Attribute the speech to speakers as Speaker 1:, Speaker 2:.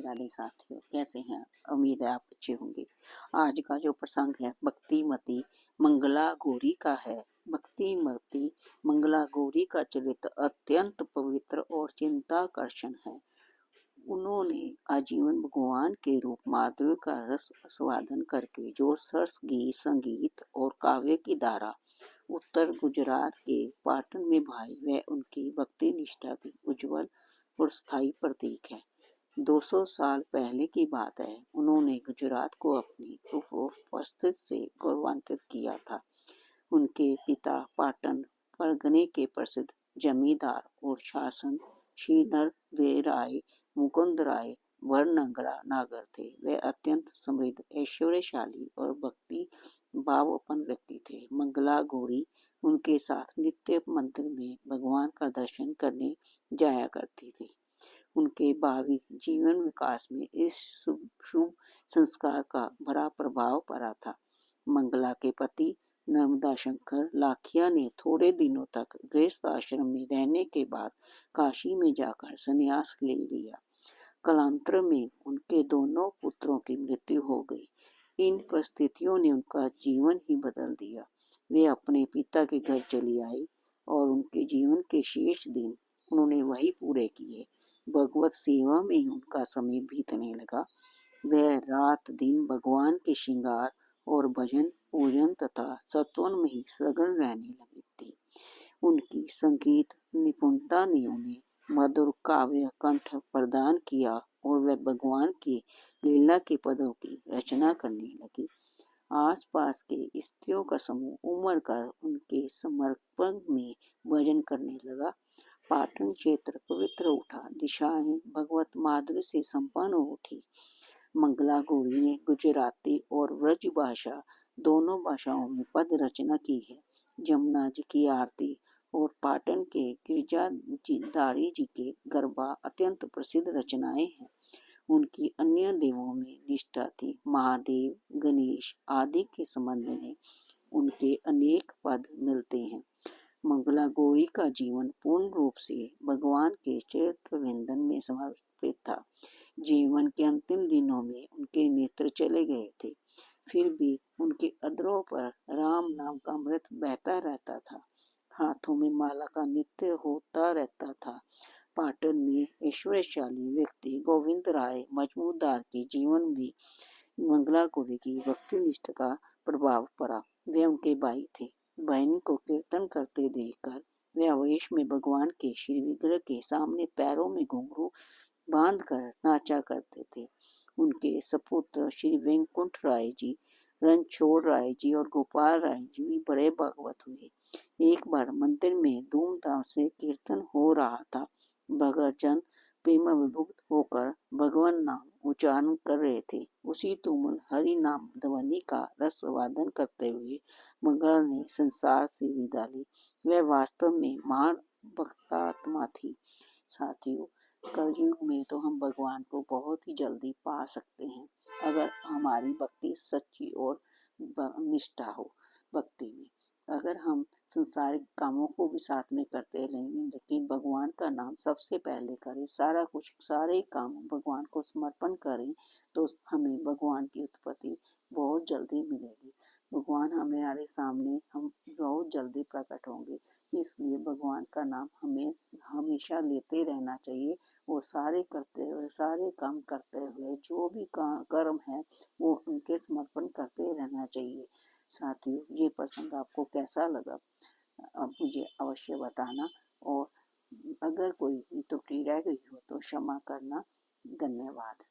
Speaker 1: राधे साथियों, कैसे हैं? उम्मीद है आप अच्छे होंगे। आज का जो प्रसंग है भक्तिमती मंगला गौरी का है। भक्तिमती मंगला गौरी का चरित्र अत्यंत पवित्र और चिंताकर्षण है। उन्होंने आजीवन भगवान के रूप माधुर्य का रस आस्वादन करके जो सरस गीत, संगीत और काव्य की धारा उत्तर गुजरात के पाटन में भाई, वह उनकी भक्ति निष्ठा की उज्जवल और स्थायी प्रतीक है। 200 साल पहले की बात है, उन्होंने गुजरात को अपनी उपस्थिति से गौरवान्वित किया था। उनके पिता पाटन परगने के प्रसिद्ध जमींदार और शासन श्री नरवेराय मुकुंद राय वरनगरा नागर थे। वे अत्यंत समृद्ध, ऐश्वर्यशाली और भक्ति भावपन व्यक्ति थे। मंगला गौरी उनके साथ नित्य मंदिर में भगवान का दर्शन करने जाया करती थी। उनके भावी जीवन विकास में इस शुभ संस्कार का बड़ा प्रभाव पड़ा था। मंगला के पति नर्मदा शंकर लाखिया ने थोड़े दिनों तक गृहस्थ आश्रम में रहने के बाद काशी में जाकर संन्यास ले लिया। कालांतर में उनके दोनों पुत्रों की मृत्यु हो गई। इन परिस्थितियों ने उनका जीवन ही बदल दिया। वे अपने पिता के घर चली आई और उनके जीवन के शेष दिन उन्होंने वही पूरे किए। भगवत सेवा में ही उनका समय बीतने लगा। वह रात दिन भगवान के श्रृंगार और भजन पूजन तथा सत्वन में ही सघन रहने लगी थी। उनकी संगीत निपुणता ने उन्हें मधुर काव्य कंठ प्रदान किया और वह भगवान की लीला के पदों की रचना करने लगी। आसपास के स्त्रियों का समूह उमड़ कर उनके समर्पण में भजन करने लगा। पाटन क्षेत्र पवित्र उठा, दिशाएं भगवत माधुर्य से संपन्न उठी। मंगला गौरी ने गुजराती और व्रज भाषा दोनों भाषाओं में पद रचना की है। जमुना जी की आरती और पाटन के गिरजाधारी जी के गरबा अत्यंत प्रसिद्ध रचनाएं हैं। उनकी अन्य देवों में निष्ठा थी। महादेव, गणेश आदि के संबंध में उनके अनेक पद मिलते हैं। मंगला गौरी का जीवन पूर्ण रूप से भगवान के चरित्र विंदन में समर्पित था। जीवन के अंतिम दिनों में उनके नेत्र चले गए थे, फिर भी उनके अधरों पर राम नाम का अमृत बहता रहता था। हाथों में माला का नित्य होता रहता था। पाटन में ऐश्वर्यशाली व्यक्ति गोविंद राय मजमूदार के जीवन में मंगला गौरी की भक्ति निष्ठा का प्रभाव पड़ा। वे उनके भाई थे। बहन को कीर्तन करते देखकर वे आवेश में भगवान के श्री विग्रह के सामने पैरों में घुंघरू बांध कर नाचा करते थे। उनके सपुत्र श्री वेंकुंठ राय जी, रणछोड़ राय जी और गोपाल राय जी भी बड़े भागवत हुए। एक बार मंदिर में धूमधाम से कीर्तन हो रहा था। भगतजन प्रेम विभुक्त होकर भगवान नाम उच्चारण कर रहे थे। उसी तुमुल हरि नाम ध्वनि का रस वादन करते हुए मंगला ने संसार से विदा ली। वह वास्तव में महान भक्तात्मा थी। साथियों, कलयुग में तो हम भगवान को बहुत ही जल्दी पा सकते हैं अगर हमारी भक्ति सच्ची और निष्ठा हो। भक्ति में अगर हम संसारिक कामों को भी साथ में करते रहेंगे, लेकिन भगवान का नाम सबसे पहले करें, सारा कुछ सारे काम भगवान को समर्पण करें, तो हमें भगवान की उत्पत्ति बहुत जल्दी मिलेगी। भगवान हमारे सामने हम बहुत जल्दी प्रकट होंगे। इसलिए भगवान का नाम हमें हमेशा लेते रहना चाहिए और सारे काम करते हुए जो भी कर्म है वो उनके समर्पण करते रहना चाहिए। साथियों, ये प्रसंग आपको कैसा लगा अब मुझे अवश्य बताना, और अगर कोई त्रुटि रह गई हो तो क्षमा करना। धन्यवाद।